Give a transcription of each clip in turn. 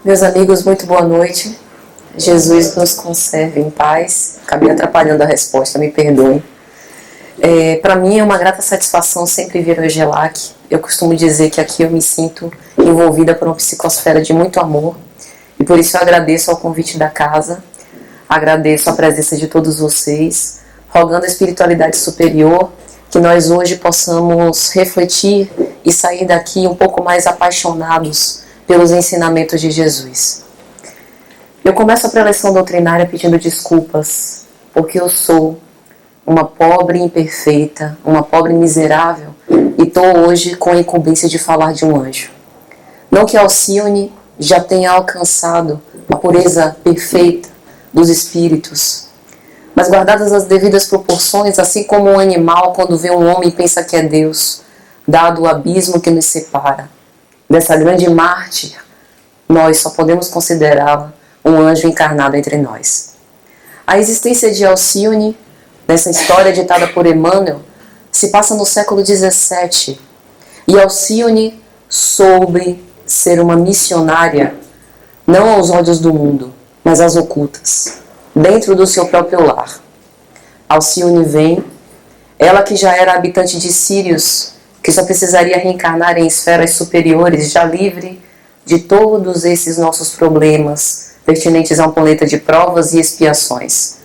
Meus amigos, muito boa noite. Jesus nos conserve em paz. Acabei atrapalhando a resposta, me perdoem. Para mim é uma grata satisfação sempre vir ao GELAC. Eu costumo dizer que aqui eu me sinto envolvida por uma psicosfera de muito amor. E por isso eu agradeço ao convite da casa, agradeço a presença de todos vocês, rogando a espiritualidade superior, que nós hoje possamos refletir e sair daqui um pouco mais apaixonados pelos ensinamentos de Jesus. Eu começo a preleção doutrinária pedindo desculpas, porque eu sou uma pobre imperfeita, uma pobre miserável, e estou hoje com a incumbência de falar de um anjo. Não que Alcione já tenha alcançado a pureza perfeita dos espíritos, mas guardadas as devidas proporções, assim como um animal quando vê um homem pensa que é Deus, dado o abismo que nos separa dessa grande mártir, nós só podemos considerá-la um anjo encarnado entre nós. A existência de Alcione, nessa história ditada por Emmanuel, se passa no século XVII, e Alcione soube ser uma missionária, não aos olhos do mundo, mas às ocultas, dentro do seu próprio lar. Alcione vem, ela que já era habitante de Sírios, que só precisaria reencarnar em esferas superiores, já livre de todos esses nossos problemas, pertinentes a um planeta de provas e expiações.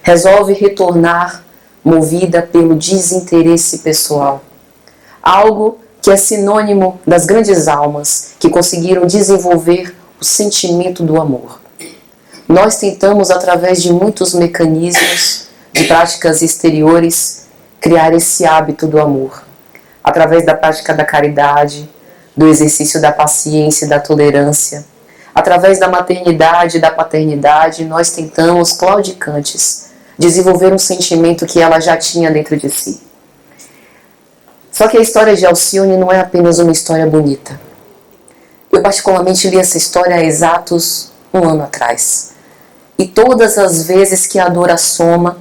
Resolve retornar, movida pelo desinteresse pessoal. Algo que é sinônimo das grandes almas que conseguiram desenvolver o sentimento do amor. Nós tentamos, através de muitos mecanismos, de práticas exteriores, criar esse hábito do amor. Através da prática da caridade, do exercício da paciência e da tolerância, através da maternidade e da paternidade, nós tentamos, claudicantes, desenvolver um sentimento que ela já tinha dentro de si. Só que a história de Alcione não é apenas uma história bonita. Eu particularmente li essa história há exatos um ano atrás. E todas as vezes que a dor assoma,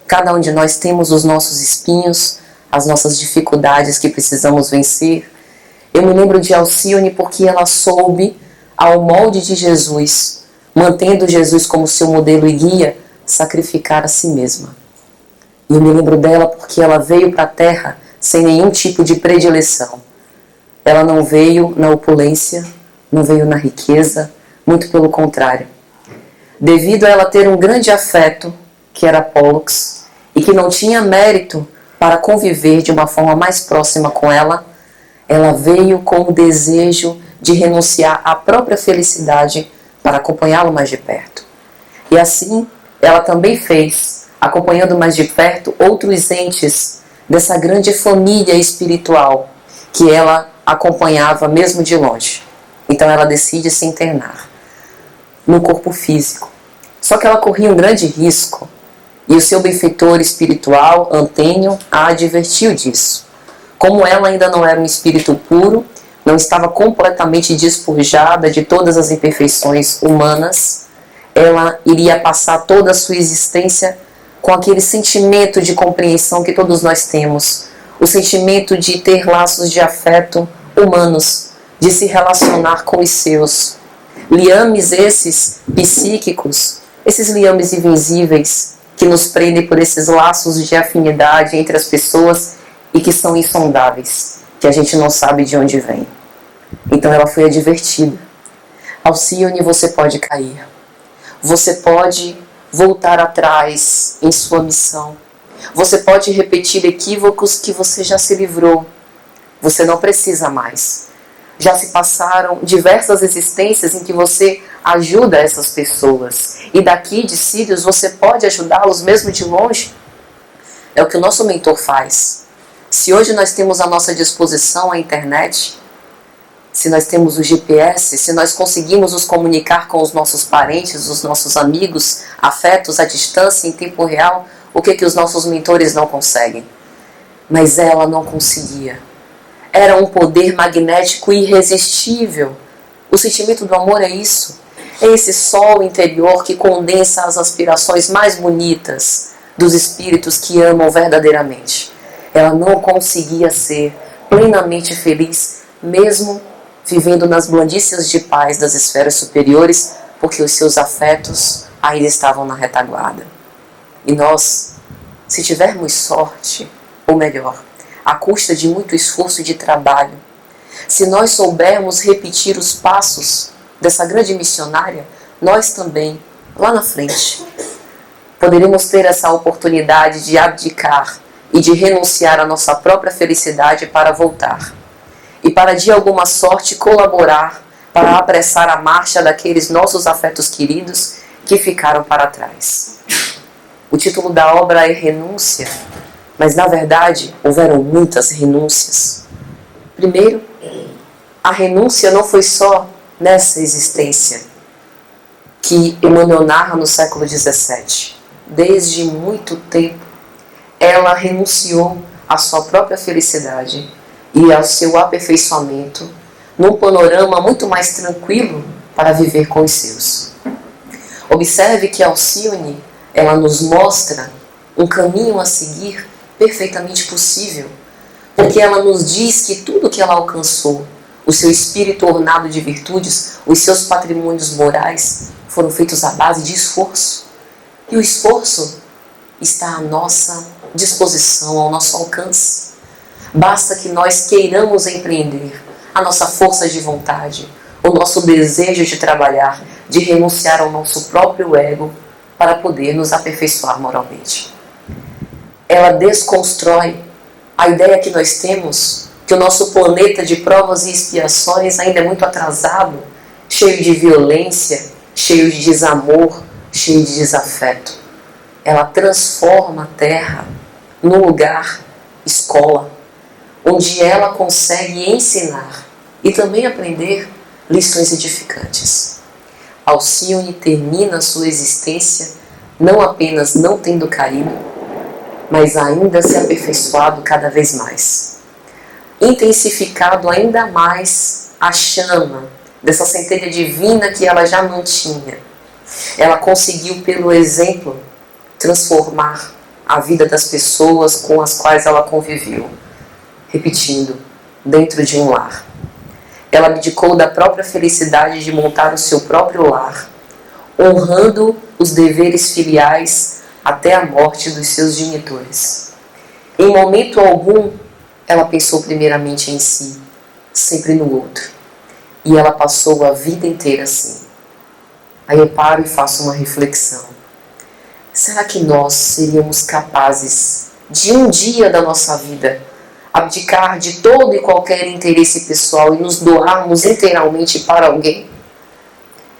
cada um de nós temos os nossos espinhos, as nossas dificuldades que precisamos vencer. Eu me lembro de Alcione porque ela soube, ao molde de Jesus, mantendo Jesus como seu modelo e guia, sacrificar a si mesma. E eu me lembro dela porque ela veio para a Terra sem nenhum tipo de predileção. Ela não veio na opulência, não veio na riqueza, muito pelo contrário. Devido a ela ter um grande afeto, que era Pollux, e que não tinha mérito para conviver de uma forma mais próxima com ela, ela veio com o desejo de renunciar à própria felicidade para acompanhá-lo mais de perto. E assim, ela também fez, acompanhando mais de perto outros entes dessa grande família espiritual que ela acompanhava mesmo de longe. Então ela decide se internar no corpo físico. Só que ela corria um grande risco, e o seu benfeitor espiritual, Antênio, a advertiu disso. Como ela ainda não era um espírito puro, não estava completamente despojada de todas as imperfeições humanas, ela iria passar toda a sua existência com aquele sentimento de compreensão que todos nós temos, o sentimento de ter laços de afeto humanos, de se relacionar com os seus. Liames esses psíquicos, esses liames invisíveis, que nos prendem por esses laços de afinidade entre as pessoas e que são insondáveis, que a gente não sabe de onde vem. Então ela foi advertida. Alcione, você pode cair. Você pode voltar atrás em sua missão. Você pode repetir equívocos que você já se livrou. Você não precisa mais. Já se passaram diversas existências em que você ajuda essas pessoas. E daqui de Sírios você pode ajudá-los mesmo de longe. É o que o nosso mentor faz. Se hoje nós temos à nossa disposição a internet, se nós temos o GPS, se nós conseguimos nos comunicar com os nossos parentes, os nossos amigos, afetos à distância, em tempo real, o que os nossos mentores não conseguem? Mas ela não conseguia. Era um poder magnético irresistível. O sentimento do amor é isso. É esse sol interior que condensa as aspirações mais bonitas dos espíritos que amam verdadeiramente. Ela não conseguia ser plenamente feliz, mesmo vivendo nas blandícias de paz das esferas superiores, porque os seus afetos ainda estavam na retaguarda. E nós, se tivermos sorte, ou melhor, à custa de muito esforço e de trabalho, se nós soubermos repetir os passos dessa grande missionária, nós também, lá na frente, poderíamos ter essa oportunidade de abdicar e de renunciar à nossa própria felicidade para voltar. E para de alguma sorte colaborar para apressar a marcha daqueles nossos afetos queridos que ficaram para trás. O título da obra é Renúncia, mas na verdade houveram muitas renúncias. Primeiro, a renúncia não foi só nessa existência que Emmanuel narra no século XVII. Desde muito tempo, ela renunciou à sua própria felicidade e ao seu aperfeiçoamento num panorama muito mais tranquilo para viver com os seus. Observe que Alcione, ela nos mostra um caminho a seguir perfeitamente possível, porque ela nos diz que tudo que ela alcançou, o seu espírito ornado de virtudes, os seus patrimônios morais, foram feitos à base de esforço. E o esforço está à nossa disposição, ao nosso alcance. Basta que nós queiramos empreender, a nossa força de vontade, o nosso desejo de trabalhar, de renunciar ao nosso próprio ego para poder nos aperfeiçoar moralmente. Ela desconstrói a ideia que nós temos que o nosso planeta de provas e expiações ainda é muito atrasado, cheio de violência, cheio de desamor, cheio de desafeto. Ela transforma a Terra num lugar, escola, onde ela consegue ensinar e também aprender lições edificantes. Alcione termina sua existência não apenas não tendo caído, mas ainda se aperfeiçoado cada vez mais. Intensificado ainda mais a chama dessa centelha divina que ela já mantinha. Ela conseguiu, pelo exemplo, transformar a vida das pessoas com as quais ela conviveu. Repetindo, dentro de um lar. Ela abdicou da própria felicidade de montar o seu próprio lar, honrando os deveres filiais até a morte dos seus genitores. Em momento algum, ela pensou primeiramente em si, sempre no outro. E ela passou a vida inteira assim. Aí eu paro e faço uma reflexão. Será que nós seríamos capazes, de um dia da nossa vida, abdicar de todo e qualquer interesse pessoal e nos doarmos inteiramente para alguém?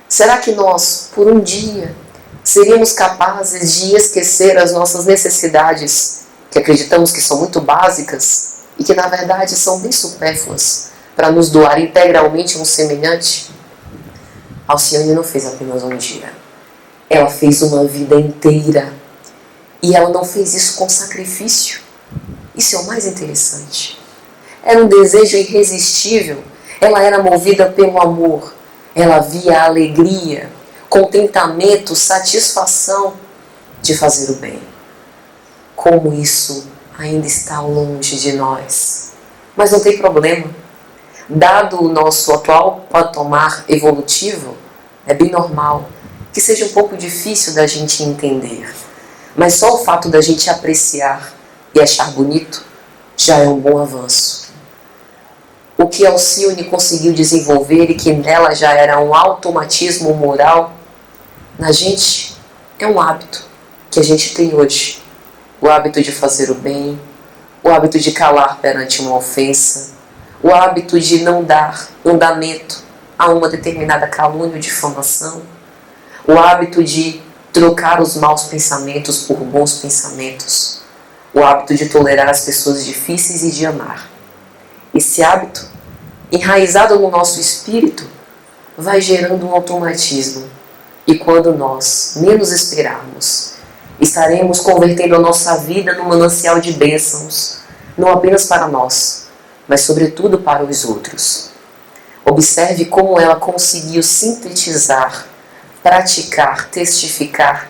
Será que nós, por um dia, seríamos capazes de esquecer as nossas necessidades, que acreditamos que são muito básicas e que na verdade são bem supérfluas, para nos doar integralmente a um semelhante? Alcione não fez apenas um dia. Ela fez uma vida inteira. E ela não fez isso com sacrifício. Isso é o mais interessante. Era um desejo irresistível. Ela era movida pelo amor. Ela via a alegria, contentamento, satisfação de fazer o bem. Como isso ainda está longe de nós. Mas não tem problema. Dado o nosso atual patamar evolutivo, é bem normal que seja um pouco difícil da gente entender. Mas só o fato da gente apreciar e achar bonito já é um bom avanço. O que Alcione conseguiu desenvolver e que nela já era um automatismo moral, na gente é um hábito que a gente tem hoje. O hábito de fazer o bem, o hábito de calar perante uma ofensa, o hábito de não dar andamento a uma determinada calúnia ou difamação, o hábito de trocar os maus pensamentos por bons pensamentos, o hábito de tolerar as pessoas difíceis e de amar. Esse hábito, enraizado no nosso espírito, vai gerando um automatismo. E quando nós menos esperarmos, estaremos convertendo a nossa vida num manancial de bênçãos, não apenas para nós, mas sobretudo para os outros. Observe como ela conseguiu sintetizar, praticar, testificar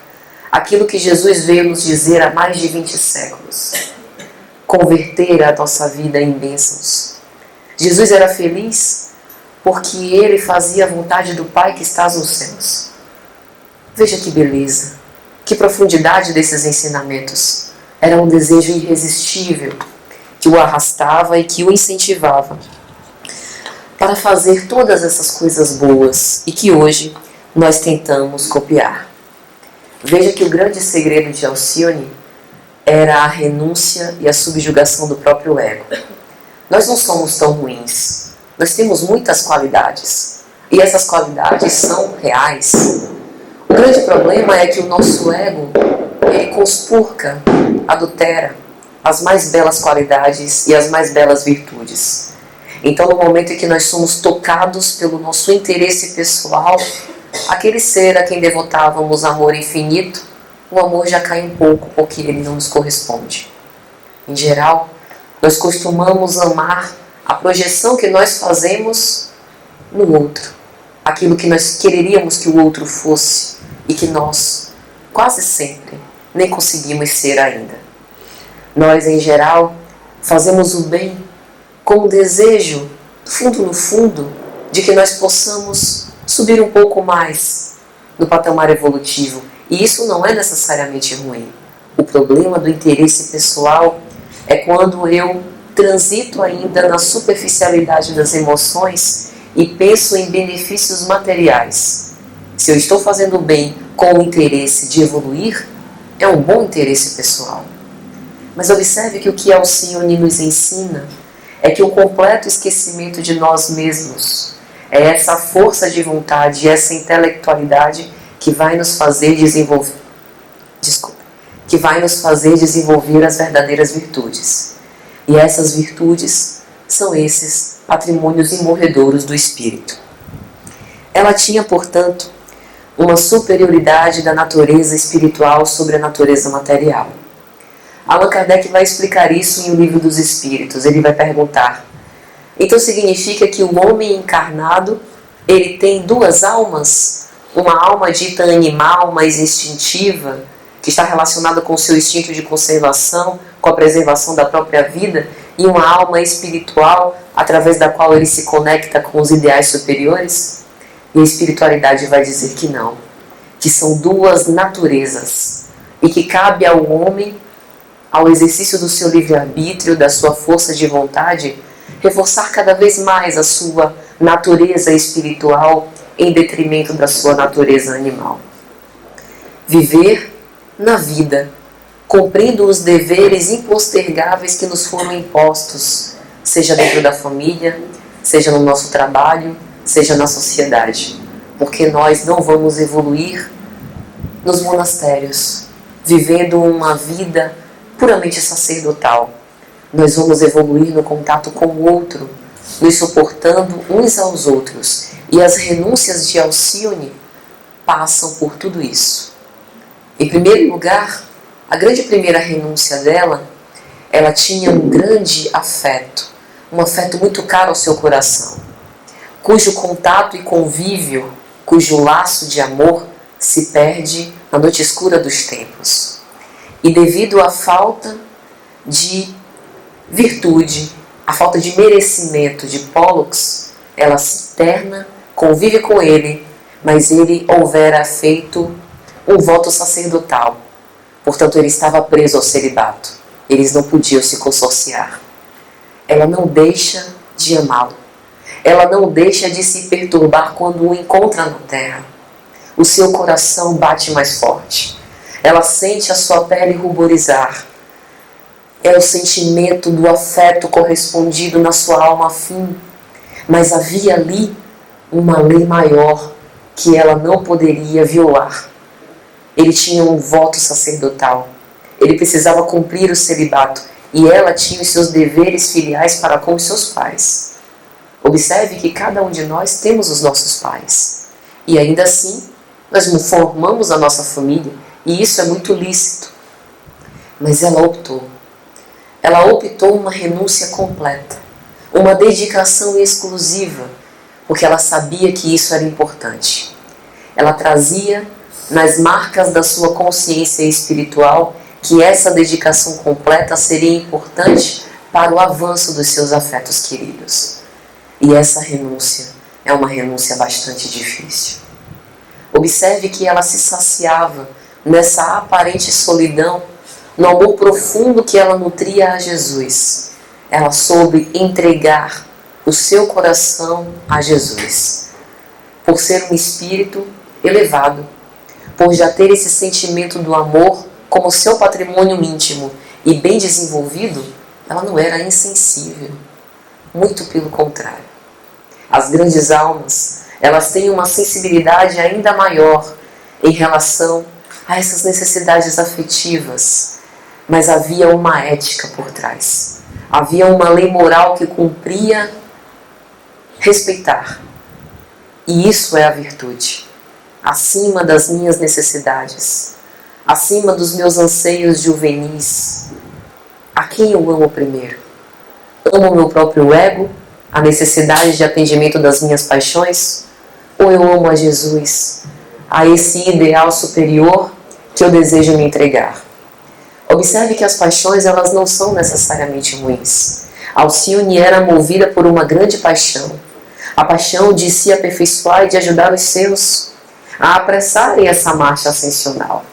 aquilo que Jesus veio nos dizer há mais de 20 séculos. Converter a nossa vida em bênçãos. Jesus era feliz porque ele fazia a vontade do Pai que estás nos céus. Veja que beleza, que profundidade desses ensinamentos. Era um desejo irresistível que o arrastava e que o incentivava para fazer todas essas coisas boas e que hoje nós tentamos copiar. Veja que o grande segredo de Alcione era a renúncia e a subjugação do próprio ego. Nós não somos tão ruins. Nós temos muitas qualidades. E essas qualidades são reais. O grande problema é que o nosso ego, ele conspurca, adultera as mais belas qualidades e as mais belas virtudes. Então, no momento em que nós somos tocados pelo nosso interesse pessoal, aquele ser a quem devotávamos amor infinito, o amor já cai um pouco porque ele não nos corresponde. Em geral, nós costumamos amar a projeção que nós fazemos no outro, aquilo que nós quereríamos que o outro fosse e que nós, quase sempre, nem conseguimos ser ainda. Nós, em geral, fazemos o bem com o desejo, no fundo, de que nós possamos subir um pouco mais no patamar evolutivo. E isso não é necessariamente ruim. O problema do interesse pessoal é quando eu transito ainda na superficialidade das emoções e penso em benefícios materiais. Se eu estou fazendo bem com o interesse de evoluir, é um bom interesse pessoal. Mas observe que o que Alcione nos ensina é que o completo esquecimento de nós mesmos é essa força de vontade, essa intelectualidade que vai nos fazer desenvolver, as verdadeiras virtudes. E essas virtudes são esses patrimônios imorredouros do espírito. Ela tinha, portanto, uma superioridade da natureza espiritual sobre a natureza material. Allan Kardec vai explicar isso em O Livro dos Espíritos. Ele vai perguntar: então significa que o homem encarnado, ele tem duas almas? Uma alma dita animal, mais instintiva, que está relacionada com o seu instinto de conservação, com a preservação da própria vida, e uma alma espiritual, através da qual ele se conecta com os ideais superiores? E a espiritualidade vai dizer que não, que são duas naturezas, e que cabe ao homem, ao exercício do seu livre-arbítrio, da sua força de vontade, reforçar cada vez mais a sua natureza espiritual em detrimento da sua natureza animal. Viver na vida, cumprindo os deveres impostergáveis que nos foram impostos, seja dentro da família, seja no nosso trabalho, seja na sociedade. Porque nós não vamos evoluir nos monastérios, vivendo uma vida puramente sacerdotal. Nós vamos evoluir no contato com o outro, nos suportando uns aos outros. E as renúncias de Alcione passam por tudo isso. Em primeiro lugar, a grande primeira renúncia dela, ela tinha um grande afeto, um afeto muito caro ao seu coração, cujo contato e convívio, cujo laço de amor se perde na noite escura dos tempos. E devido à falta de virtude, à falta de merecimento de Pollux, ela se interna, convive com ele, mas ele houvera feito um voto sacerdotal. Portanto, ele estava preso ao celibato. Eles não podiam se consorciar. Ela não deixa de amá-lo. Ela não deixa de se perturbar quando o encontra na terra. O seu coração bate mais forte. Ela sente a sua pele ruborizar. É o sentimento do afeto correspondido na sua alma afim. Mas havia ali uma lei maior que ela não poderia violar. Ele tinha um voto sacerdotal. Ele precisava cumprir o celibato. E ela tinha os seus deveres filiais para com os seus pais. Observe que cada um de nós temos os nossos pais. E ainda assim, nós formamos a nossa família. E isso é muito lícito. Mas ela optou. Ela optou uma renúncia completa. Uma dedicação exclusiva. Porque ela sabia que isso era importante. Ela trazia nas marcas da sua consciência espiritual que essa dedicação completa seria importante para o avanço dos seus afetos queridos. E essa renúncia é uma renúncia bastante difícil. Observe que ela se saciava nessa aparente solidão, no amor profundo que ela nutria a Jesus. Ela soube entregar o seu coração a Jesus. Por ser um espírito elevado, por já ter esse sentimento do amor como seu patrimônio íntimo e bem desenvolvido, ela não era insensível. Muito pelo contrário. As grandes almas, elas têm uma sensibilidade ainda maior em relação a essas necessidades afetivas. Mas havia uma ética por trás. Havia uma lei moral que cumpria respeitar. E isso é a virtude. Acima das minhas necessidades, acima dos meus anseios juvenis. A quem eu amo primeiro? Amo o meu próprio ego, a necessidade de atendimento das minhas paixões? Ou eu amo a Jesus, a esse ideal superior que eu desejo me entregar? Observe que as paixões, elas não são necessariamente ruins. Alcione era movida por uma grande paixão. A paixão de se aperfeiçoar e de ajudar os seus a apressarem essa marcha ascensional.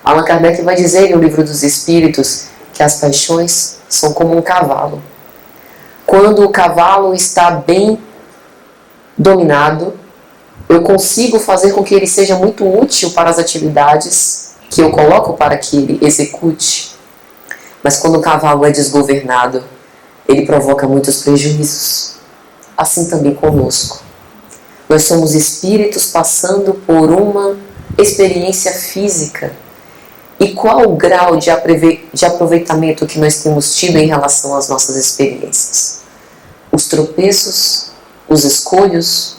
Allan Kardec vai dizer no Livro dos Espíritos que as paixões são como um cavalo. Quando o cavalo está bem dominado, eu consigo fazer com que ele seja muito útil para as atividades que eu coloco para que ele execute. Mas quando o cavalo é desgovernado, ele provoca muitos prejuízos. Assim também conosco. Nós somos espíritos passando por uma experiência física. E qual o grau de aproveitamento que nós temos tido em relação às nossas experiências? Os tropeços, os escolhos,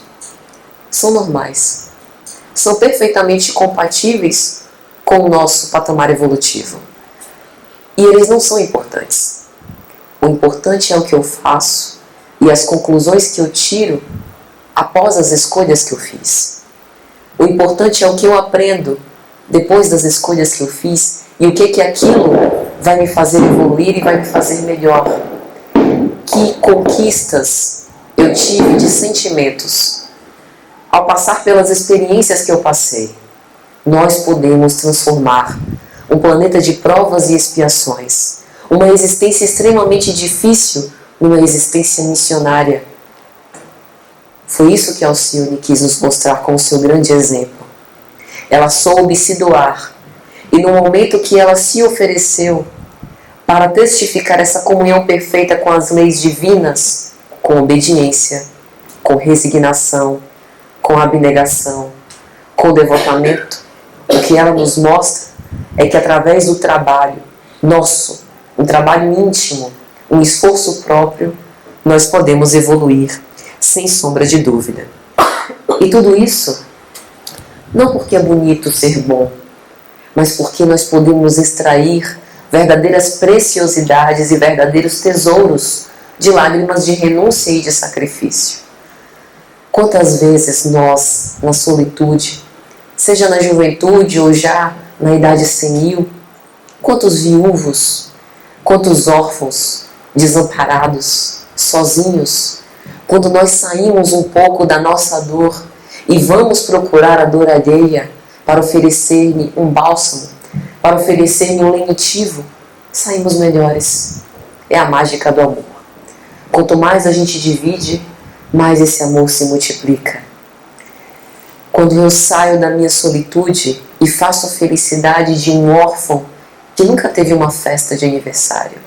são normais. São perfeitamente compatíveis com o nosso patamar evolutivo. E eles não são importantes. O importante é o que eu faço e as conclusões que eu tiro após as escolhas que eu fiz. O importante é o que eu aprendo depois das escolhas que eu fiz e o que aquilo vai me fazer evoluir e vai me fazer melhor. Que conquistas eu tive de sentimentos ao passar pelas experiências que eu passei. Nós podemos transformar um planeta de provas e expiações, uma existência extremamente difícil, numa existência missionária. Foi isso que Alcione quis nos mostrar com o seu grande exemplo. Ela soube se doar, e no momento que ela se ofereceu para testificar essa comunhão perfeita com as leis divinas, com obediência, com resignação, com abnegação, com devotamento, o que ela nos mostra é que através do trabalho nosso, um trabalho íntimo, um esforço próprio, nós podemos evoluir, sem sombra de dúvida. E tudo isso, não porque é bonito ser bom, mas porque nós podemos extrair verdadeiras preciosidades e verdadeiros tesouros de lágrimas de renúncia e de sacrifício. Quantas vezes nós, na solitude, seja na juventude ou já na idade senil, quantos viúvos, quantos órfãos, desamparados, sozinhos, quando nós saímos um pouco da nossa dor e vamos procurar a dor alheia para oferecer-lhe um bálsamo, para oferecer-lhe um lenitivo, saímos melhores. É a mágica do amor. Quanto mais a gente divide, mais esse amor se multiplica. Quando eu saio da minha solitude e faço a felicidade de um órfão que nunca teve uma festa de aniversário,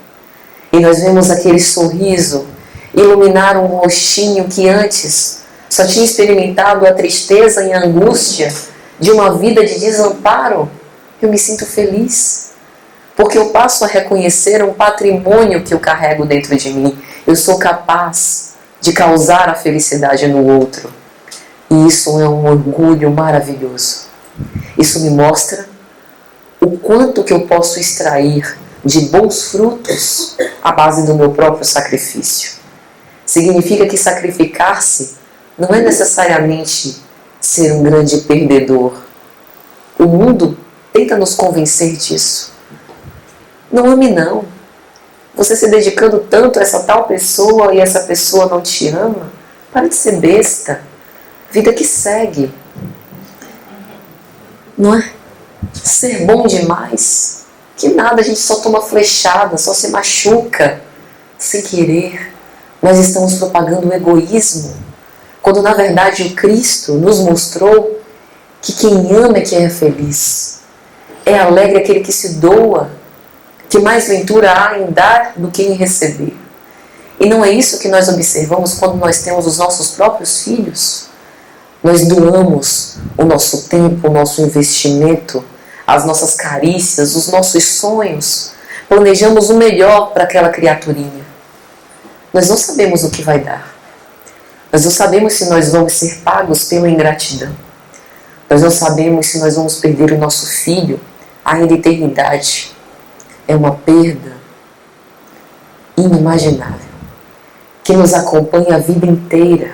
e nós vemos aquele sorriso iluminar um rostinho que antes só tinha experimentado a tristeza e a angústia de uma vida de desamparo, eu me sinto feliz, porque eu passo a reconhecer um patrimônio que eu carrego dentro de mim. Eu sou capaz de causar a felicidade no outro. E isso é um orgulho maravilhoso. Isso me mostra o quanto que eu posso extrair de bons frutos à base do meu próprio sacrifício. Significa que sacrificar-se não é necessariamente ser um grande perdedor. O mundo tenta nos convencer disso. Não ame não. Você se dedicando tanto a essa tal pessoa e essa pessoa não te ama, para de ser besta. Vida que segue. Não é? Ser bom demais. Que nada, a gente só toma flechada, só se machuca sem querer. Nós estamos propagando o egoísmo, quando na verdade o Cristo nos mostrou que quem ama é quem é feliz. É alegre aquele que se doa, que mais ventura há em dar do que em receber. E não é isso que nós observamos quando nós temos os nossos próprios filhos? Nós doamos o nosso tempo, o nosso investimento, as nossas carícias, os nossos sonhos. Planejamos o melhor para aquela criaturinha. Nós não sabemos o que vai dar. Nós não sabemos se nós vamos ser pagos pela ingratidão. Nós não sabemos se nós vamos perder o nosso filho ainda em eternidade. É uma perda inimaginável, que nos acompanha a vida inteira.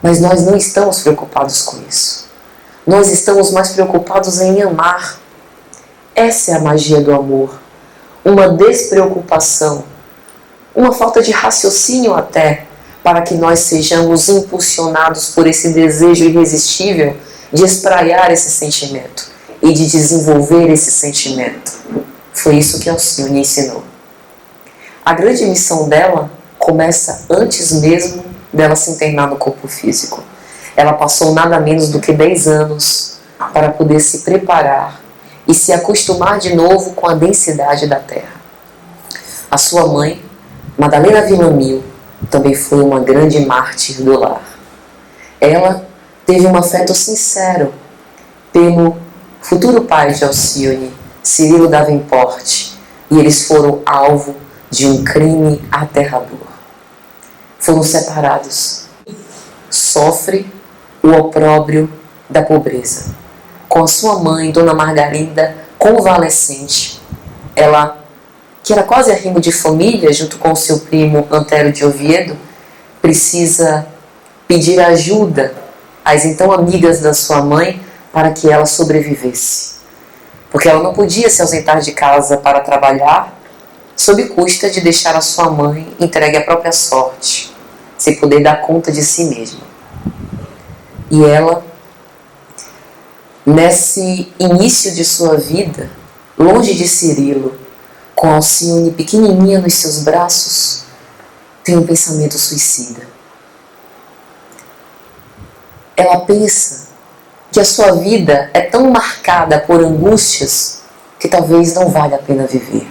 Mas nós não estamos preocupados com isso. Nós estamos mais preocupados em amar. Essa é a magia do amor. Uma despreocupação, uma falta de raciocínio até, para que nós sejamos impulsionados por esse desejo irresistível de espraiar esse sentimento e de desenvolver esse sentimento. Foi isso que Alcione ensinou. A grande missão dela começa antes mesmo dela se internar no corpo físico. Ela passou nada menos do que 10 anos para poder se preparar e se acostumar de novo com a densidade da terra. A sua mãe, Madalena Villamil, também foi uma grande mártir do lar. Ela teve um afeto sincero pelo futuro pai de Alcione, Cirilo Davenport, e eles foram alvo de um crime aterrador. Foram separados. Sofre o opróbrio da pobreza. Com a sua mãe, Dona Margarida, convalescente, ela, que era quase arrimo de família, junto com o seu primo Antero de Oviedo, precisa pedir ajuda às então amigas da sua mãe para que ela sobrevivesse. Porque ela não podia se ausentar de casa para trabalhar, sob custa de deixar a sua mãe entregue à própria sorte, sem poder dar conta de si mesma. E ela, nesse início de sua vida, longe de Cirilo, com Alcione pequenininha nos seus braços, tem um pensamento suicida. Ela pensa que a sua vida é tão marcada por angústias que talvez não valha a pena viver.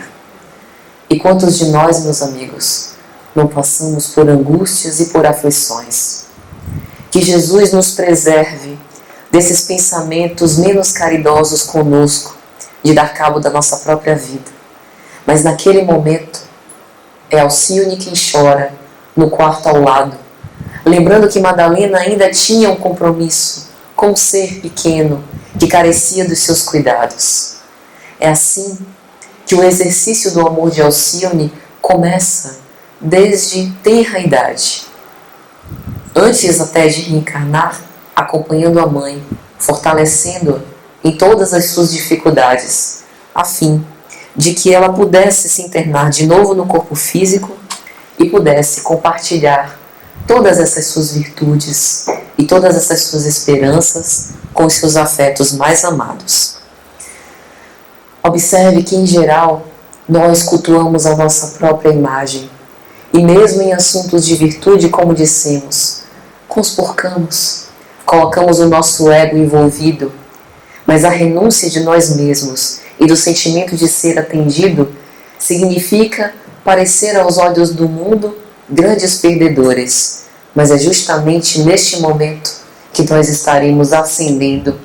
E quantos de nós, meus amigos, não passamos por angústias e por aflições? Que Jesus nos preserve desses pensamentos menos caridosos conosco, de dar cabo da nossa própria vida. Mas naquele momento, é Alcione quem chora no quarto ao lado, lembrando que Madalena ainda tinha um compromisso com um ser pequeno que carecia dos seus cuidados. É assim que o exercício do amor de Alcione começa desde tenra idade. Antes até de reencarnar, acompanhando a mãe, fortalecendo-a em todas as suas dificuldades, a fim de que ela pudesse se internar de novo no corpo físico e pudesse compartilhar todas essas suas virtudes e todas essas suas esperanças com os seus afetos mais amados. Observe que, em geral, nós cultuamos a nossa própria imagem e mesmo em assuntos de virtude, como dissemos, conspurcamos, colocamos o nosso ego envolvido, mas a renúncia de nós mesmos e do sentimento de ser atendido significa parecer aos olhos do mundo grandes perdedores, mas é justamente neste momento que nós estaremos ascendendo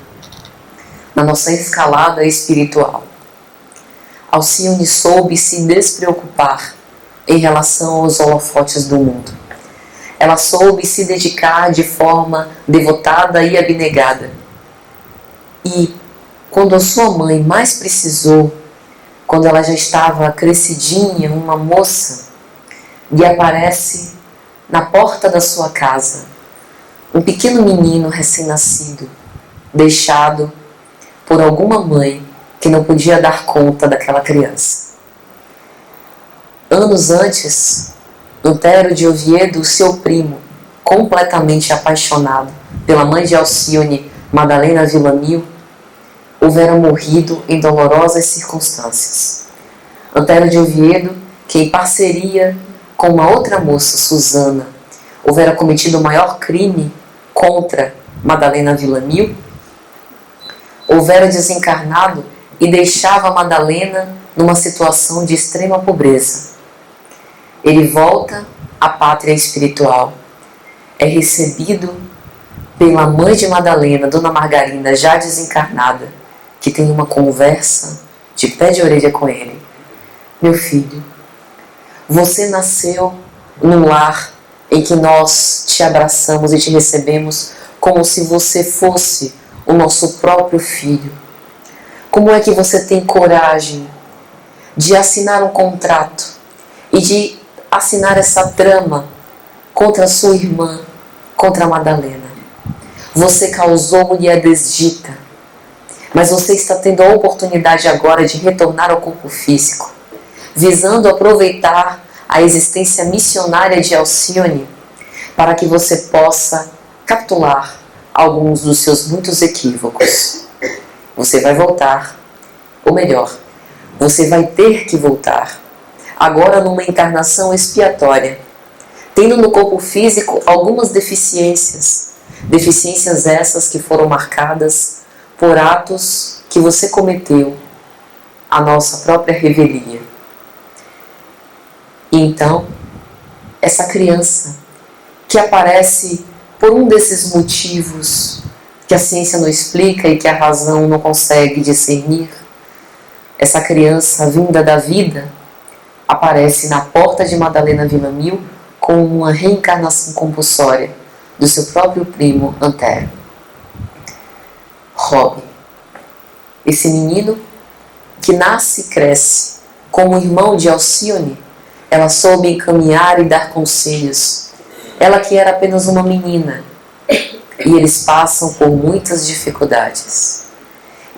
na nossa escalada espiritual. Alcione soube se despreocupar em relação aos holofotes do mundo. Ela soube se dedicar de forma devotada e abnegada. E quando a sua mãe mais precisou, quando ela já estava crescidinha, uma moça, lhe aparece na porta da sua casa um pequeno menino recém-nascido, deixado por alguma mãe que não podia dar conta daquela criança. Anos antes, Antero de Oviedo, seu primo, completamente apaixonado pela mãe de Alcione, Madalena Villamil, houvera morrido em dolorosas circunstâncias. Antero de Oviedo, que em parceria com uma outra moça, Susana, houvera cometido o maior crime contra Madalena Villamil, houvera desencarnado e deixava Madalena numa situação de extrema pobreza. Ele volta à pátria espiritual, é recebido pela mãe de Madalena, Dona Margarida, já desencarnada, que tem uma conversa de pé de orelha com ele. Meu filho, você nasceu num lar em que nós te abraçamos e te recebemos como se você fosse o nosso próprio filho. Como é que você tem coragem de assinar um contrato e de assinar essa trama contra a sua irmã, contra a Madalena? Você causou mulher desdita, mas você está tendo a oportunidade agora de retornar ao corpo físico, visando aproveitar a existência missionária de Alcione para que você possa capitular alguns dos seus muitos equívocos. Você vai voltar, ou melhor, você vai ter que voltar, agora numa encarnação expiatória, tendo no corpo físico algumas deficiências essas que foram marcadas por atos que você cometeu, a nossa própria revelia. E então, essa criança que aparece por um desses motivos que a ciência não explica e que a razão não consegue discernir, essa criança vinda da vida aparece na porta de Madalena Villamil com uma reencarnação compulsória do seu próprio primo Antero. Rob, esse menino que nasce e cresce como irmão de Alcione, ela soube encaminhar e dar conselhos. Ela que era apenas uma menina, e eles passam por muitas dificuldades.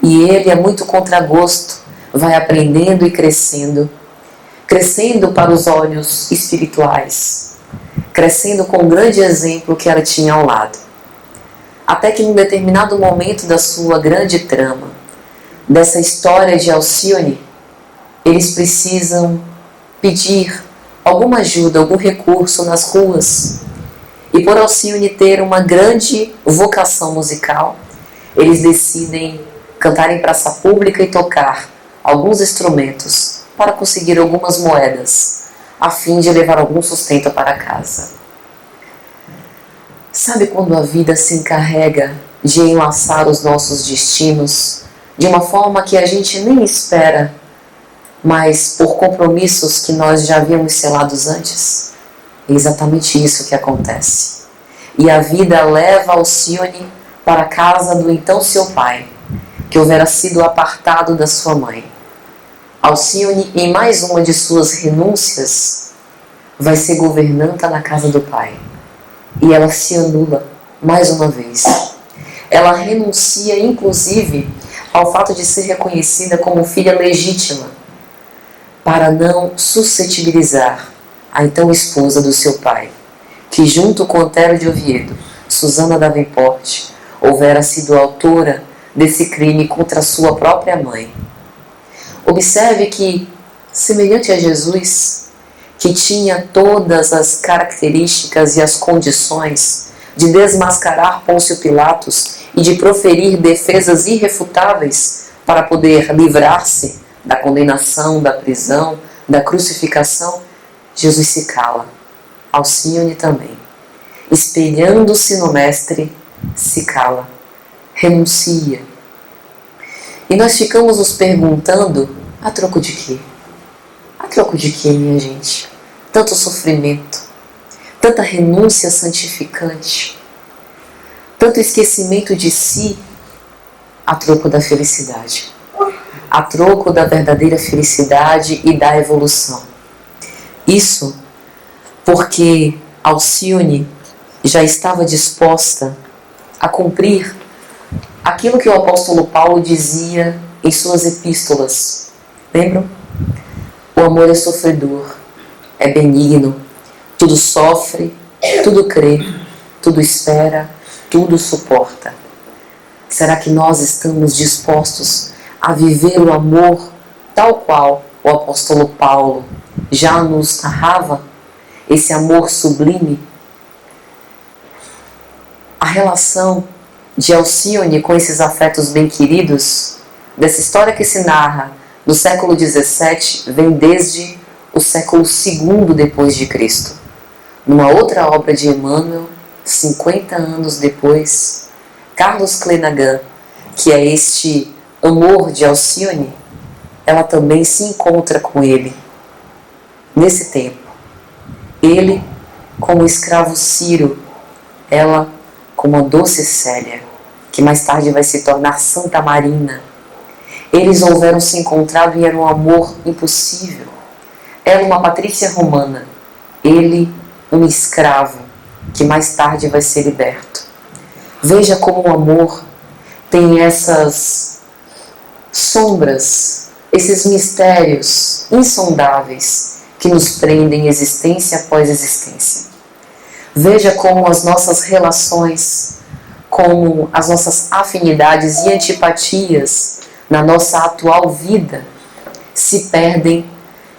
E ele, a muito contragosto, vai aprendendo e crescendo para os olhos espirituais, crescendo com o grande exemplo que ela tinha ao lado. Até que num determinado momento da sua grande trama, dessa história de Alcione, eles precisam pedir alguma ajuda, algum recurso nas ruas. E por Alcione ter uma grande vocação musical, eles decidem cantar em praça pública e tocar alguns instrumentos para conseguir algumas moedas, a fim de levar algum sustento para casa. Sabe quando a vida se encarrega de enlaçar os nossos destinos de uma forma que a gente nem espera, mas por compromissos que nós já havíamos selados antes? É exatamente isso que acontece. E a vida leva Alcione para a casa do então seu pai, que houvera sido apartado da sua mãe. Alcione, em mais uma de suas renúncias, vai ser governanta na casa do pai. E ela se anula mais uma vez. Ela renuncia, inclusive, ao fato de ser reconhecida como filha legítima, para não suscetibilizar a então esposa do seu pai, que junto com Antero de Oviedo, Susana Davenport, houvera sido autora desse crime contra sua própria mãe. Observe que, semelhante a Jesus, que tinha todas as características e as condições de desmascarar Pôncio Pilatos e de proferir defesas irrefutáveis para poder livrar-se da condenação, da prisão, da crucificação, Jesus se cala. Alcione também. Espelhando-se no Mestre, se cala, renuncia. E nós ficamos nos perguntando, a troco de quê? A troco de quê, minha gente? Tanto sofrimento, tanta renúncia santificante, tanto esquecimento de si, a troco da felicidade, a troco da verdadeira felicidade e da evolução. Isso porque Alcione já estava disposta a cumprir aquilo que o apóstolo Paulo dizia em suas epístolas. Lembram? O amor é sofredor, é benigno, tudo sofre, tudo crê, tudo espera, tudo suporta. Será que nós estamos dispostos a viver o amor tal qual o apóstolo Paulo já nos narrava? Esse amor sublime? A relação de Alcione com esses afetos bem-queridos, dessa história que se narra no século XVII, vem desde o século II depois de Cristo. Numa outra obra de Emmanuel, 50 anos depois, Carlos Clenaghan, que é este amor de Alcione, ela também se encontra com ele nesse tempo. Ele como o escravo Ciro, ela como a doce Célia, que mais tarde vai se tornar Santa Marina. Eles houveram se encontrado e era um amor impossível. Ela uma patrícia romana, ele um escravo, que mais tarde vai ser liberto. Veja como o amor tem essas sombras, esses mistérios insondáveis que nos prendem existência após existência. Veja como as nossas relações, como as nossas afinidades e antipatias na nossa atual vida se perdem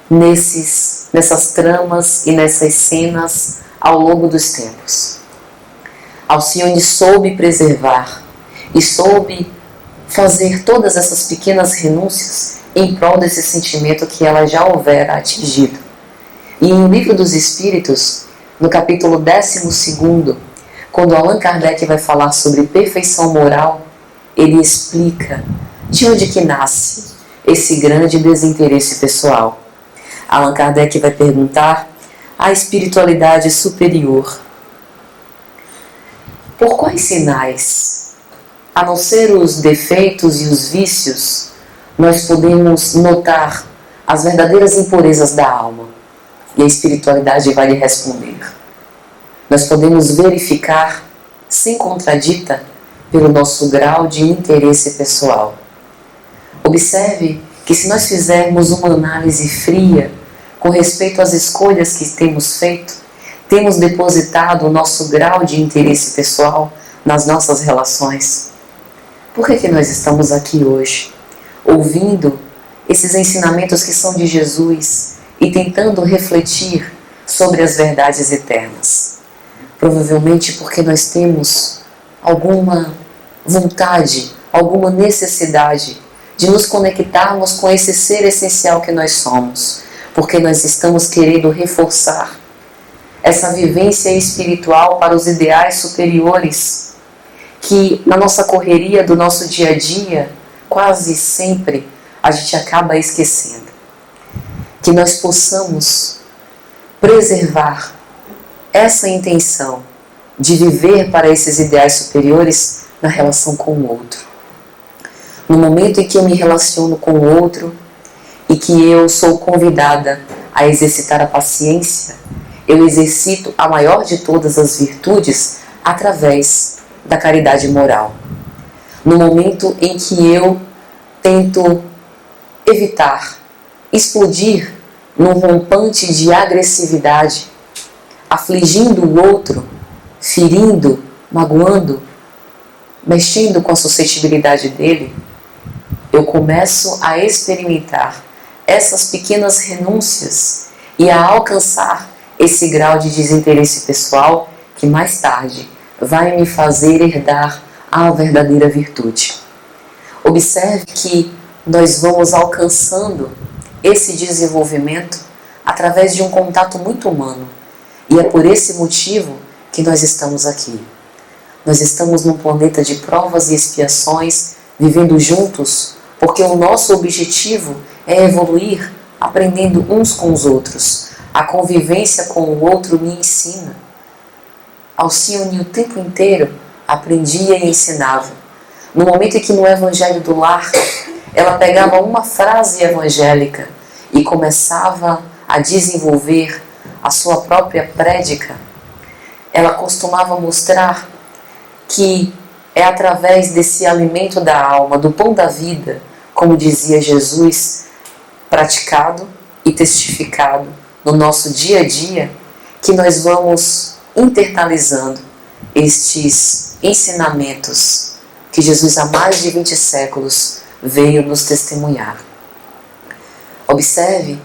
nessas tramas e nessas cenas ao longo dos tempos. Alcione soube preservar e soube fazer todas essas pequenas renúncias em prol desse sentimento que ela já houvera atingido. E em O Livro dos Espíritos, no capítulo 12, quando Allan Kardec vai falar sobre perfeição moral, ele explica de onde que nasce esse grande desinteresse pessoal. Allan Kardec vai perguntar à espiritualidade superior: por quais sinais, a não ser os defeitos e os vícios, nós podemos notar as verdadeiras impurezas da alma? E a espiritualidade vai lhe responder: nós podemos verificar, sem contradita, pelo nosso grau de interesse pessoal. Observe que se nós fizermos uma análise fria com respeito às escolhas que temos feito, temos depositado o nosso grau de interesse pessoal nas nossas relações. Por que nós estamos aqui hoje, ouvindo esses ensinamentos que são de Jesus e tentando refletir sobre as verdades eternas? Provavelmente porque nós temos alguma vontade, alguma necessidade de nos conectarmos com esse ser essencial que nós somos, porque nós estamos querendo reforçar essa vivência espiritual para os ideais superiores que na nossa correria do nosso dia a dia, quase sempre a gente acaba esquecendo. Que nós possamos preservar essa intenção de viver para esses ideais superiores na relação com o outro. No momento em que eu me relaciono com o outro e que eu sou convidada a exercitar a paciência, eu exercito a maior de todas as virtudes através da caridade moral. No momento em que eu tento evitar explodir num rompante de agressividade, afligindo o outro, ferindo, magoando, mexendo com a suscetibilidade dele, eu começo a experimentar essas pequenas renúncias e a alcançar esse grau de desinteresse pessoal que mais tarde vai me fazer herdar a verdadeira virtude. Observe que nós vamos alcançando esse desenvolvimento através de um contato muito humano. E é por esse motivo que nós estamos aqui. Nós estamos num planeta de provas e expiações, vivendo juntos, porque o nosso objetivo é evoluir, aprendendo uns com os outros. A convivência com o outro me ensina. Alcione o tempo inteiro aprendia e ensinava. No momento em que no Evangelho do Lar, ela pegava uma frase evangélica e começava a desenvolver a sua própria prédica, ela costumava mostrar que é através desse alimento da alma, do pão da vida, como dizia Jesus, praticado e testificado no nosso dia a dia, que nós vamos internalizando estes ensinamentos que Jesus há mais de 20 séculos veio nos testemunhar. Observe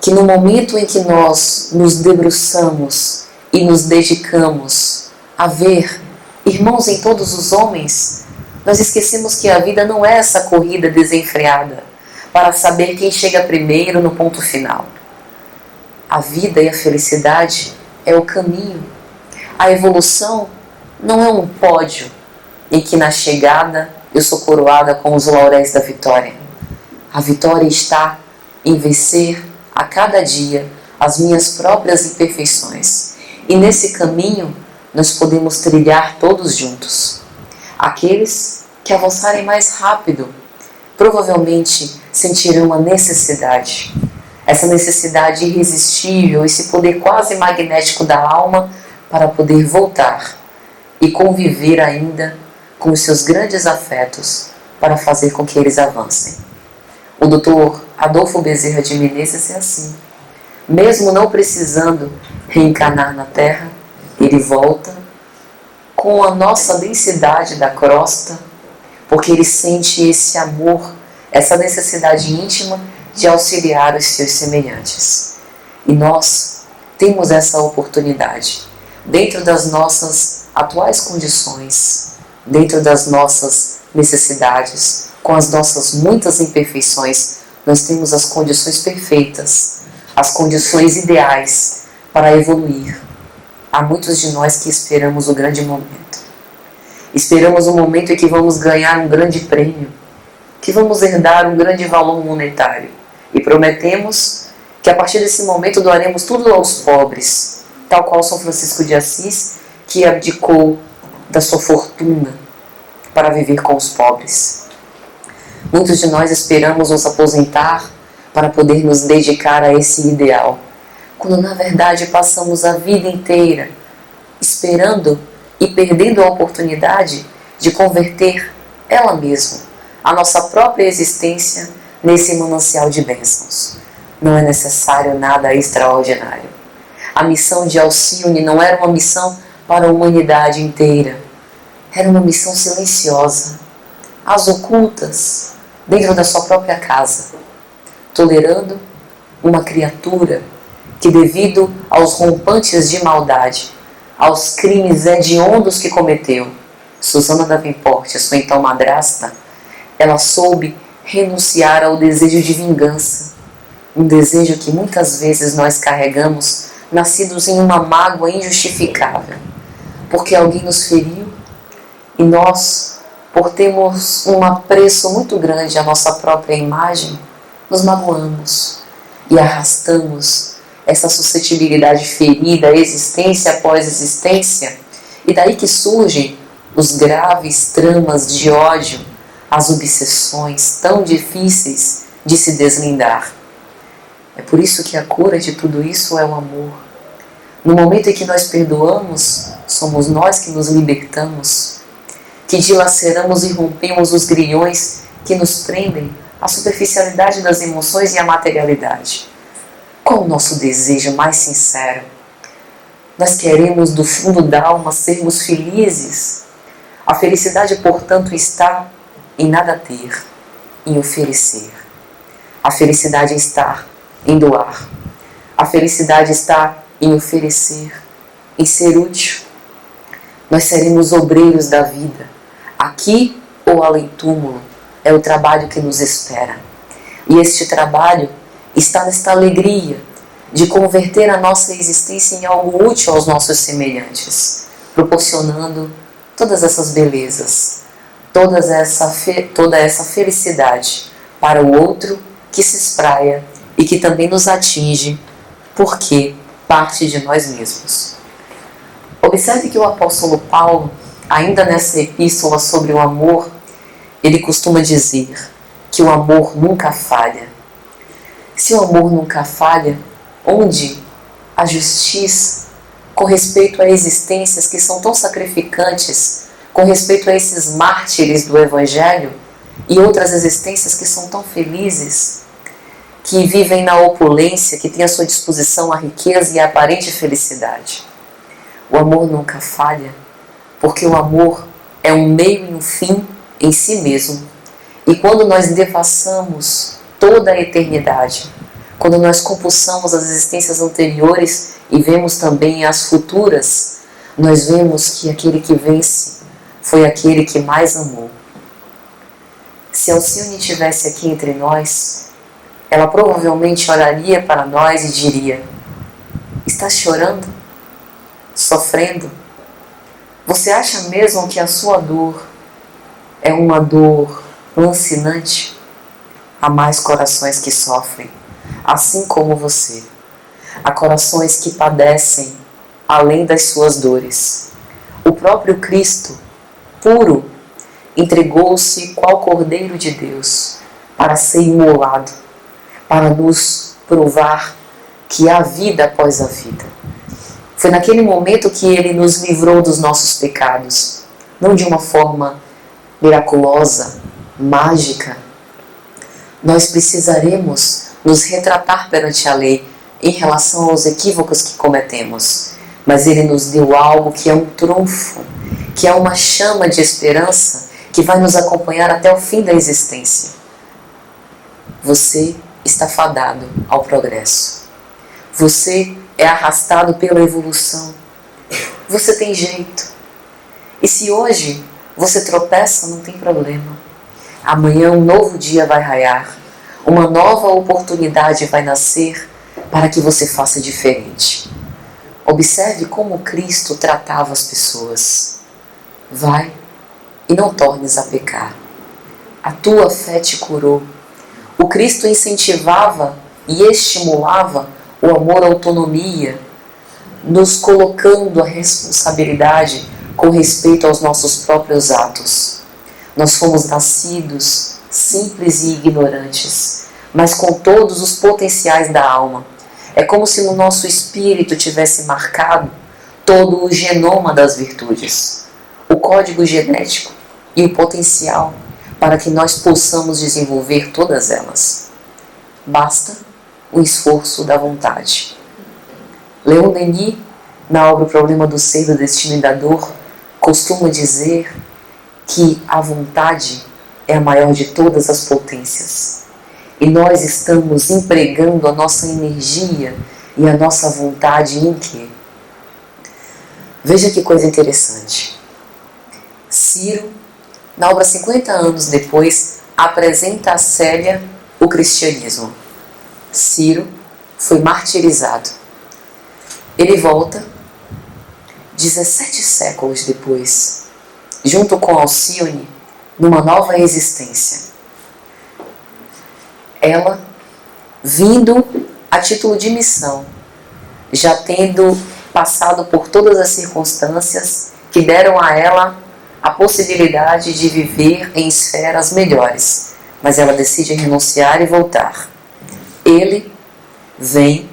que no momento em que nós nos debruçamos e nos dedicamos a ver irmãos em todos os homens, nós esquecemos que a vida não é essa corrida desenfreada para saber quem chega primeiro no ponto final. A vida e a felicidade é o caminho. A evolução não é um pódio em que na chegada eu sou coroada com os lauréis da vitória. A vitória está em vencer a cada dia as minhas próprias imperfeições. E nesse caminho nós podemos trilhar todos juntos. Aqueles que avançarem mais rápido provavelmente sentirão a necessidade. Essa necessidade irresistível, esse poder quase magnético da alma para poder voltar e conviver ainda com os seus grandes afetos para fazer com que eles avancem. O Dr. Adolfo Bezerra de Menezes é assim. Mesmo não precisando reencarnar na Terra, ele volta com a nossa densidade da crosta, porque ele sente esse amor, essa necessidade íntima de auxiliar os seus semelhantes. E nós temos essa oportunidade, dentro das nossas atuais condições, dentro das nossas necessidades, com as nossas muitas imperfeições, nós temos as condições perfeitas, as condições ideais para evoluir. Há muitos de nós que esperamos o grande momento. Esperamos o momento em que vamos ganhar um grande prêmio, que vamos herdar um grande valor monetário. E prometemos que a partir desse momento doaremos tudo aos pobres, tal qual São Francisco de Assis, que abdicou da sua fortuna para viver com os pobres. Muitos de nós esperamos nos aposentar para poder nos dedicar a esse ideal, quando na verdade passamos a vida inteira esperando e perdendo a oportunidade de converter ela mesma, a nossa própria existência, nesse manancial de bênçãos. Não é necessário nada extraordinário. A missão de Alcione não era uma missão para a humanidade inteira. Era uma missão silenciosa, às ocultas, dentro da sua própria casa, tolerando uma criatura que, devido aos rompantes de maldade, aos crimes hediondos que cometeu, Susana Davenport, sua então madrasta, ela soube renunciar ao desejo de vingança, um desejo que muitas vezes nós carregamos, nascidos em uma mágoa injustificável, porque alguém nos feriu e nós, por termos um apreço muito grande à nossa própria imagem, nos magoamos e arrastamos essa suscetibilidade ferida, existência após existência, e daí que surgem os graves tramas de ódio, as obsessões tão difíceis de se deslindar. É por isso que a cura de tudo isso é o amor. No momento em que nós perdoamos, somos nós que nos libertamos, que dilaceramos e rompemos os grilhões que nos prendem à superficialidade das emoções e à materialidade. Qual o nosso desejo mais sincero? Nós queremos do fundo da alma sermos felizes. A felicidade, portanto, está em nada ter, em oferecer. A felicidade está em doar. A felicidade está em oferecer, em ser útil. Nós seremos obreiros da vida. Aqui ou além túmulo é o trabalho que nos espera. E este trabalho está nesta alegria de converter a nossa existência em algo útil aos nossos semelhantes, proporcionando todas essas belezas, toda essa felicidade para o outro que se espraia e que também nos atinge, porque parte de nós mesmos. Observe que o apóstolo Paulo, ainda nessa epístola sobre o amor, ele costuma dizer que o amor nunca falha. Se o amor nunca falha, onde a justiça, com respeito a existências que são tão sacrificantes, com respeito a esses mártires do Evangelho e outras existências que são tão felizes, que vivem na opulência, que têm à sua disposição a riqueza e a aparente felicidade. O amor nunca falha, porque o amor é um meio e um fim em si mesmo. E quando nós devassamos toda a eternidade, quando nós compulsamos as existências anteriores e vemos também as futuras, nós vemos que aquele que vence foi aquele que mais amou. Se Alcione estivesse aqui entre nós, ela provavelmente olharia para nós e diria: está chorando? Sofrendo? Você acha mesmo que a sua dor é uma dor lancinante? Há mais corações que sofrem, assim como você. Há corações que padecem além das suas dores. O próprio Cristo, puro, entregou-se qual Cordeiro de Deus para ser imolado, para nos provar que há vida após a vida. Foi naquele momento que Ele nos livrou dos nossos pecados, não de uma forma miraculosa, mágica. Nós precisaremos nos retratar perante a lei em relação aos equívocos que cometemos, mas Ele nos deu algo que é um trunfo, que é uma chama de esperança que vai nos acompanhar até o fim da existência. Você está fadado ao progresso. Você é arrastado pela evolução. Você tem jeito. E se hoje você tropeça, não tem problema. Amanhã um novo dia vai raiar. Uma nova oportunidade vai nascer para que você faça diferente. Observe como Cristo tratava as pessoas. Vai e não tornes a pecar. A tua fé te curou. O Cristo incentivava e estimulava o amor à autonomia, nos colocando a responsabilidade com respeito aos nossos próprios atos. Nós fomos nascidos simples e ignorantes, mas com todos os potenciais da alma. É como se no nosso espírito tivesse marcado todo o genoma das virtudes, o código genético e o potencial para que nós possamos desenvolver todas elas. Basta o esforço da vontade. Leon Denis, na obra O Problema do Ser, do Destino e da Dor, costuma dizer que a vontade é a maior de todas as potências. E nós estamos empregando a nossa energia e a nossa vontade em quê? Veja que coisa interessante. Ciro, na obra 50 anos depois, apresenta a Célia o cristianismo. Ciro foi martirizado. Ele volta 17 séculos depois, junto com Alcione, numa nova existência. Ela, vindo a título de missão, já tendo passado por todas as circunstâncias que deram a ela a possibilidade de viver em esferas melhores, mas ela decide renunciar e voltar. Ele vem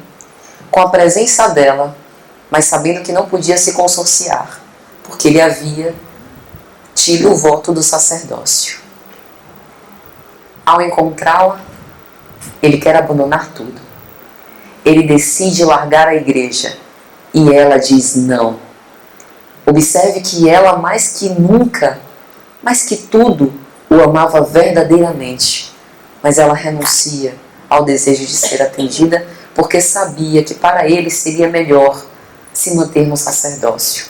com a presença dela, mas sabendo que não podia se consorciar, porque ele havia tido o voto do sacerdócio. Ao encontrá-la, ele quer abandonar tudo. Ele decide largar a igreja e ela diz não. Observe que ela, mais que nunca, mais que tudo, o amava verdadeiramente, mas ela renuncia ao desejo de ser atendida porque sabia que para ele seria melhor se manter no sacerdócio.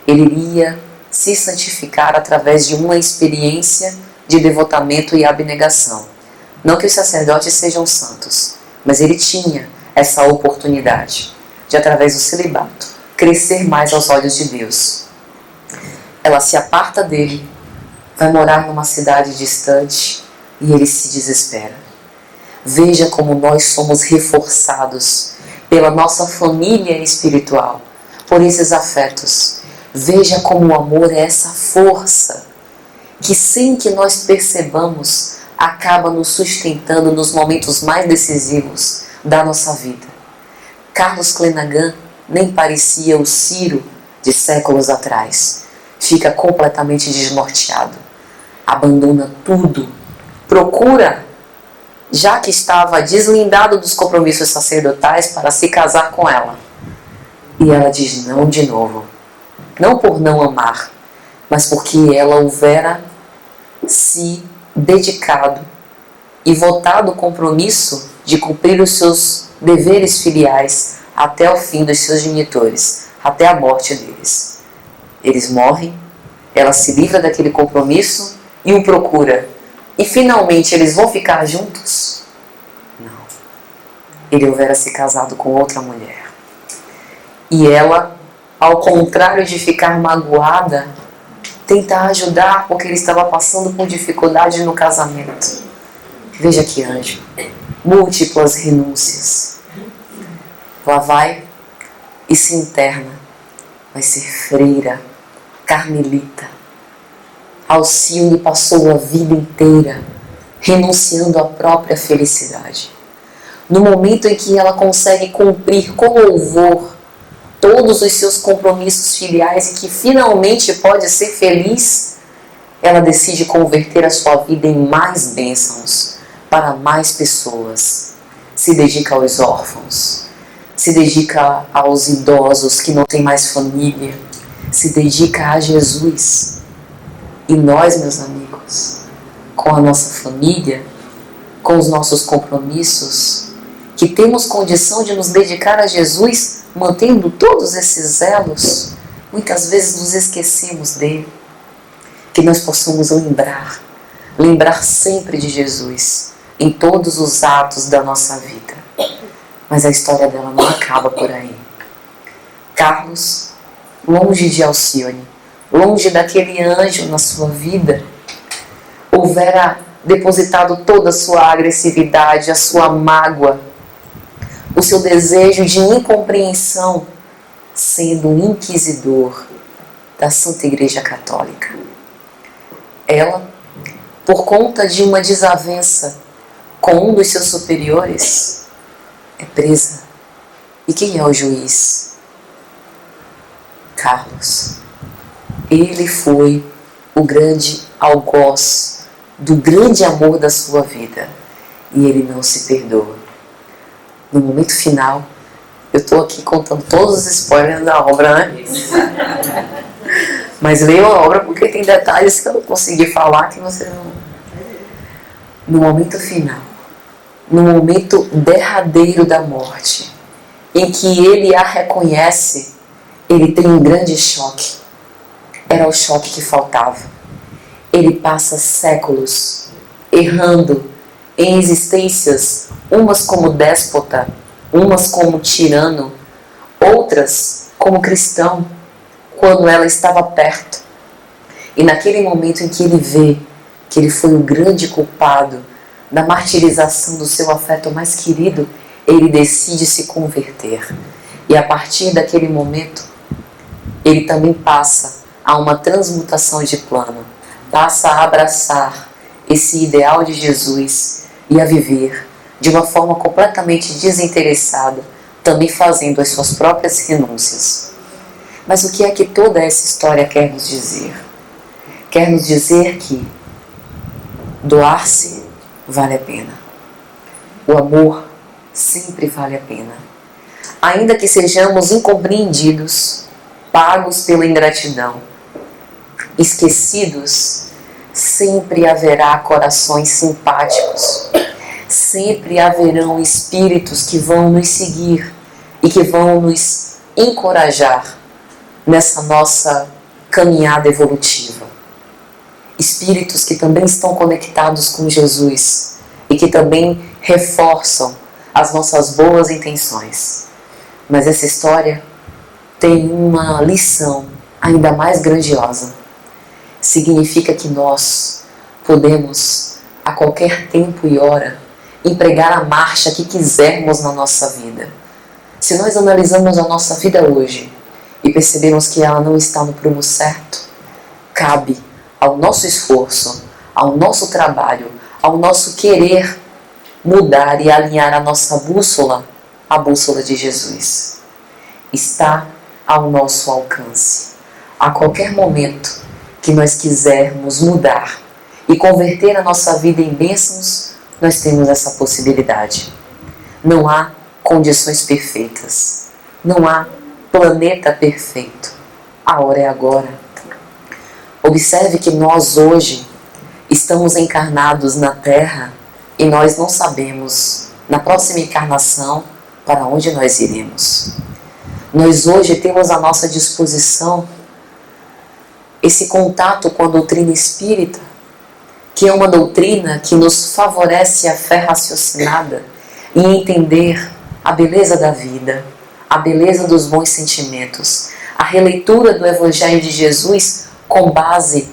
Ele iria se santificar através de uma experiência de devotamento e abnegação. Não que os sacerdotes sejam santos, mas ele tinha essa oportunidade de, através do celibato, crescer mais aos olhos de Deus. Ela se aparta dele, vai morar numa cidade distante e ele se desespera. Veja como nós somos reforçados pela nossa família espiritual, por esses afetos. Veja como o amor é essa força que, sem que nós percebamos, acaba nos sustentando nos momentos mais decisivos da nossa vida. Carlos Clenaghan nem parecia o Ciro de séculos atrás. Fica completamente desnorteado. Abandona tudo. Procura, já que estava deslindado dos compromissos sacerdotais, para se casar com ela. E ela diz não de novo. Não por não amar, mas porque ela houvera se dedicado e votado o compromisso de cumprir os seus deveres filiais até o fim dos seus genitores, até a morte deles. Eles morrem, ela se livra daquele compromisso e o procura. E finalmente eles vão ficar juntos? Não. Ele houvera se casado com outra mulher. E ela, ao contrário de ficar magoada, tenta ajudar porque ele estava passando por dificuldade no casamento. Veja que anjo. Múltiplas renúncias. Ela vai e se interna. Vai ser freira, carmelita. Alcione passou a vida inteira renunciando à própria felicidade. No momento em que ela consegue cumprir com louvor todos os seus compromissos filiais e que finalmente pode ser feliz, ela decide converter a sua vida em mais bênçãos para mais pessoas. Se dedica aos órfãos, se dedica aos idosos que não têm mais família, se dedica a Jesus. E nós, meus amigos, com a nossa família, com os nossos compromissos, que temos condição de nos dedicar a Jesus, mantendo todos esses elos, muitas vezes nos esquecemos dele. Que nós possamos lembrar sempre de Jesus em todos os atos da nossa vida. Mas a história dela não acaba por aí. Carlos, longe de Alcione, longe daquele anjo na sua vida, houvera depositado toda a sua agressividade, a sua mágoa, o seu desejo de incompreensão, sendo um inquisidor da Santa Igreja Católica. Ela, por conta de uma desavença com um dos seus superiores, é presa. E quem é o juiz? Carlos. Ele foi o grande algoz do grande amor da sua vida. E ele não se perdoa. No momento final, eu estou aqui contando todos os spoilers da obra, né? Mas leio a obra porque tem detalhes que eu não consegui falar que você não... No momento final, no momento derradeiro da morte, em que ele a reconhece, ele tem um grande choque. Era o choque que faltava. Ele passa séculos errando em existências, umas como déspota, umas como tirano, outras como cristão, quando ela estava perto. E naquele momento em que ele vê que ele foi o grande culpado da martirização do seu afeto mais querido, ele decide se converter. E a partir daquele momento, ele também passa a uma transmutação de plano, passa a abraçar esse ideal de Jesus e a viver de uma forma completamente desinteressada, também fazendo as suas próprias renúncias. Mas o que é que toda essa história quer nos dizer? Quer nos dizer que doar-se vale a pena. O amor sempre vale a pena. Ainda que sejamos incompreendidos, pagos pela ingratidão, esquecidos, sempre haverá corações simpáticos, sempre haverão espíritos que vão nos seguir e que vão nos encorajar nessa nossa caminhada evolutiva. Espíritos que também estão conectados com Jesus e que também reforçam as nossas boas intenções. Mas essa história tem uma lição ainda mais grandiosa. Significa que nós podemos, a qualquer tempo e hora, empregar a marcha que quisermos na nossa vida. Se nós analisamos a nossa vida hoje e percebemos que ela não está no prumo certo, cabe ao nosso esforço, ao nosso trabalho, ao nosso querer mudar e alinhar a nossa bússola, a bússola de Jesus. Está ao nosso alcance. A qualquer momento que nós quisermos mudar e converter a nossa vida em bênçãos, nós temos essa possibilidade. Não há condições perfeitas. Não há planeta perfeito. A hora é agora. Observe que nós hoje estamos encarnados na Terra e nós não sabemos, na próxima encarnação, para onde nós iremos. Nós hoje temos à nossa disposição esse contato com a doutrina espírita, que é uma doutrina que nos favorece a fé raciocinada e entender a beleza da vida, a beleza dos bons sentimentos, a releitura do Evangelho de Jesus com base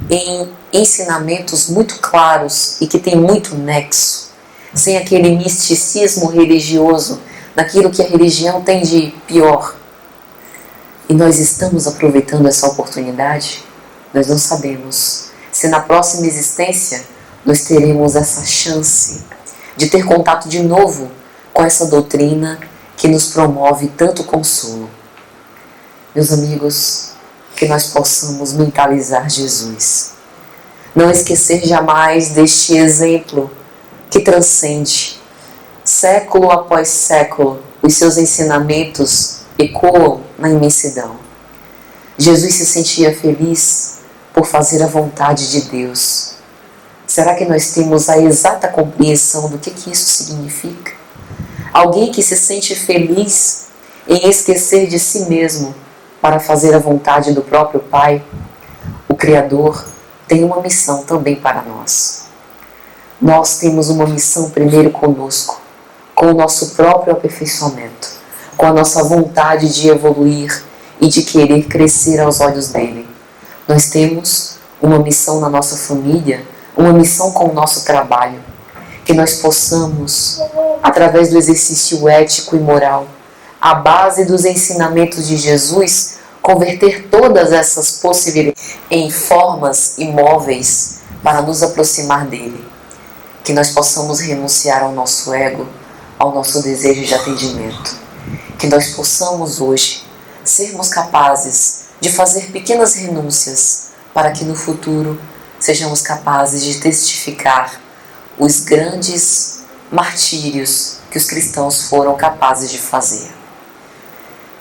em ensinamentos muito claros e que tem muito nexo, sem aquele misticismo religioso, naquilo que a religião tem de pior. E nós estamos aproveitando essa oportunidade? Nós não sabemos se na próxima existência nós teremos essa chance de ter contato de novo com essa doutrina que nos promove tanto consolo. Meus amigos, que nós possamos mentalizar Jesus. Não esquecer jamais deste exemplo que transcende. Século após século, os seus ensinamentos ecoam na imensidão. Jesus se sentia feliz por fazer a vontade de Deus. Será que nós temos a exata compreensão do que isso significa? Alguém que se sente feliz em esquecer de si mesmo para fazer a vontade do próprio Pai. O Criador tem uma missão também para nós. Nós temos uma missão primeiro conosco, com o nosso próprio aperfeiçoamento, com a nossa vontade de evoluir e de querer crescer aos olhos dele. Nós temos uma missão na nossa família, uma missão com o nosso trabalho, que nós possamos, através do exercício ético e moral, à base dos ensinamentos de Jesus, converter todas essas possibilidades em formas imóveis para nos aproximar dele. Que nós possamos renunciar ao nosso ego, ao nosso desejo de atendimento. Que nós possamos hoje sermos capazes de fazer pequenas renúncias para que no futuro sejamos capazes de testificar os grandes martírios que os cristãos foram capazes de fazer.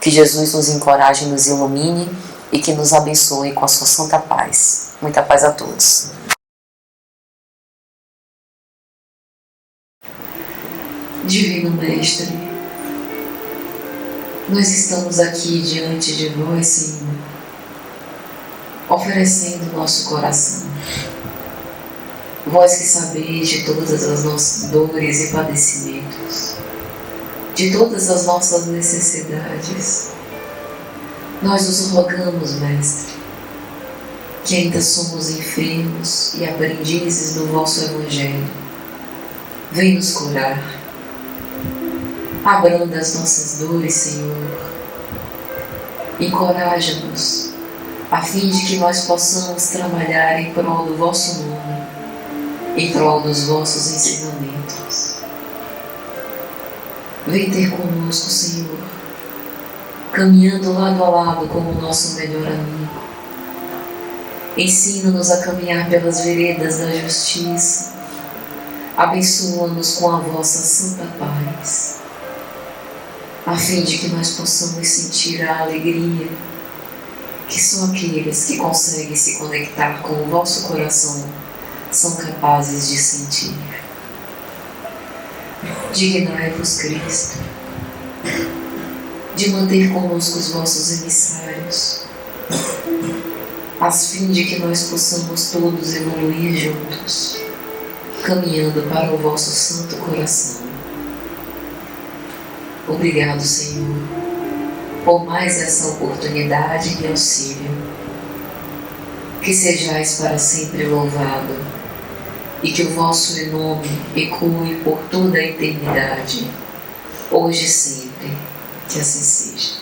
Que Jesus nos encoraje, nos ilumine e que nos abençoe com a sua santa paz. Muita paz a todos. Divino Mestre, nós estamos aqui diante de vós, Senhor, oferecendo nosso coração. Vós que sabeis de todas as nossas dores e padecimentos, de todas as nossas necessidades, nós os rogamos, Mestre, que ainda somos enfermos e aprendizes do vosso Evangelho. Vem nos curar. Abranda as nossas dores, Senhor. Encoraja-nos, a fim de que nós possamos trabalhar em prol do vosso nome, em prol dos vossos ensinamentos. Vem ter conosco, Senhor, caminhando lado a lado como o nosso melhor amigo. Ensina-nos a caminhar pelas veredas da justiça. Abençoa-nos com a vossa santa paz, a fim de que nós possamos sentir a alegria que só aqueles que conseguem se conectar com o vosso coração são capazes de sentir. Dignai-vos, Cristo, de manter conosco os vossos emissários, a fim de que nós possamos todos evoluir juntos, caminhando para o vosso santo coração. Obrigado, Senhor, por mais essa oportunidade e auxílio. Que sejais para sempre louvado e que o vosso nome ecoe por toda a eternidade, hoje e sempre. Que assim seja.